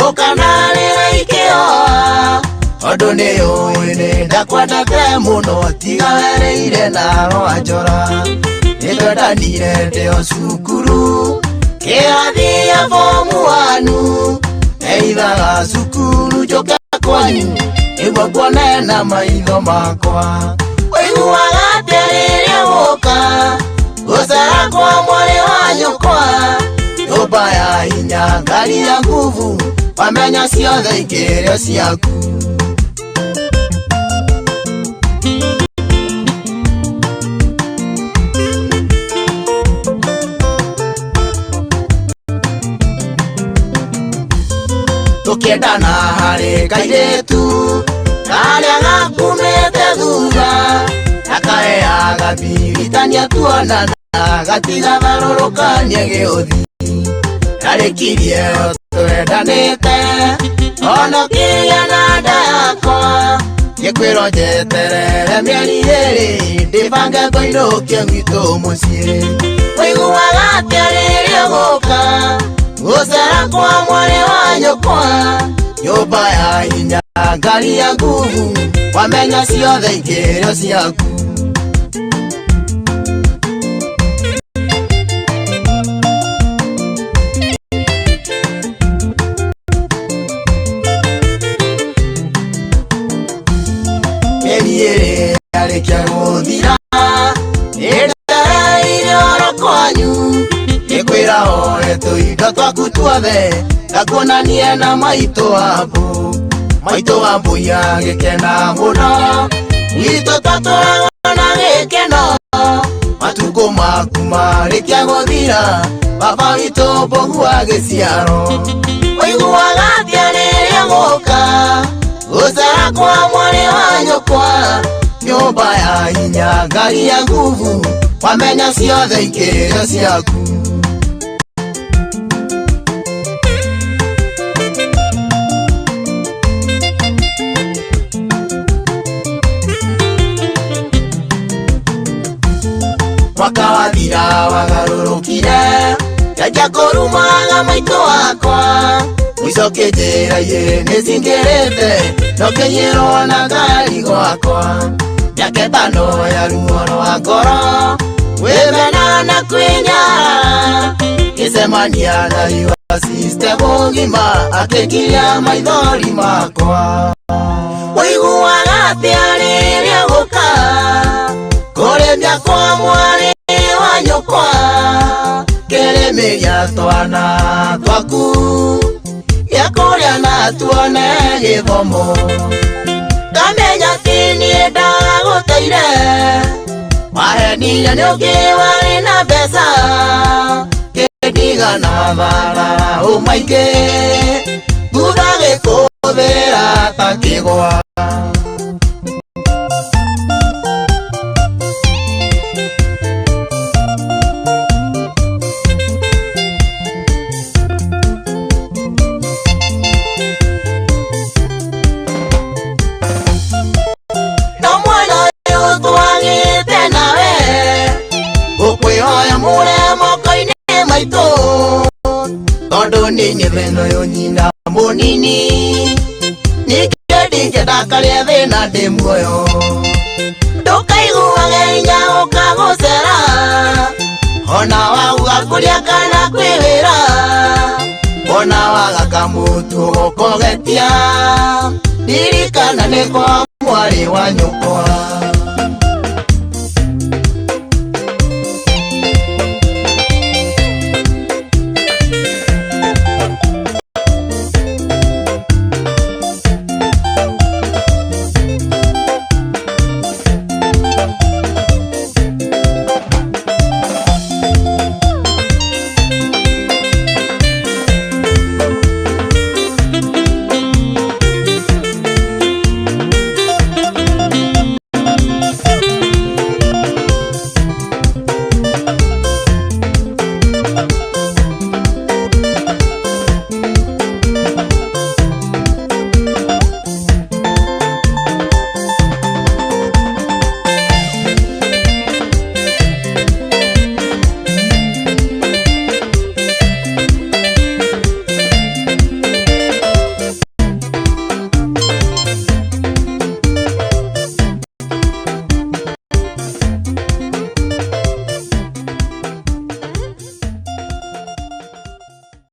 ukanarira ikioa ondu ni uini ndakwendete muno tiga wereire na rwanjora nitwendanire ndio cukuru kirathi ya bomu wanu eithaga cukuru njoka kwanyu niguo nguone na maitho makwa wiguaga atia riria guka gucera kwa mwari wa nyukwa nyumba ya hinya ngari ya nguvu wamenya ciothe ikirio ciaku tukiendana hari kairetu karia gakumite thutha akaea gabiritania tuonana gatiga tharurukanie giuthi arikirie twendanite ono kiria na nda yakwa gikwiro njeterere mieri iri ndibange ngoirukie gwitu mucii wiguaga atia riria guka gucera kwa mwari wa nyukwa nyumba ya hinya ngari ya nguvu wamenya ciothe ikirio ciaku mieri iri yarikia guthira ndereire oro kwanyu gikwira hoe tuindo twaku tuothe ngakuonanie na maitũ wa mbuya gikena muno gwitũ twatũraga na gikeno matukũ maku marikia guthira baba witũ Mbogu wa gĩciaro wiguaga atia rĩrĩa guka gucera kwa mwari wa nyũkwa nyũmba ya hinya ngari ya nguvu wamenya ciothe ikirio ciaku mwaka wathira wagarurukire njajia kurumaga maitũ wakwa mwico kinjĩra-inĩ nĩcingĩrĩte nokĩnyĩrwo na ngari gwakwa mĩaka ĩtano ya ruo rwa ngoro wĩmena na kwĩnyara ngĩcemania na riwa system ũgima akĩngiria maithori makwa wĩiguaga atia rĩrĩa gũka kũrĩmia kwa mwari wa nyũkwa kĩrĩmĩria twana twaku gĩa kũrĩa na tuone gĩthomo ngamenya atĩ niĩ ndagũteire wahenirie nĩ ũngĩ warĩ na mbeca kĩndiga na thara ũmaingĩ thutha gĩkũthĩra ta kĩgwa tondu ni nyitheno yo nyina munini nikĩndingĩ ndakaria thĩna ndĩ muoyo ndũkaiguage hinya ũkagũcera ona wauga kũrĩa kana kwĩwĩra ona waga kamũtu ũkogetia ndirikana nĩ kwa mwari wa nyũkwa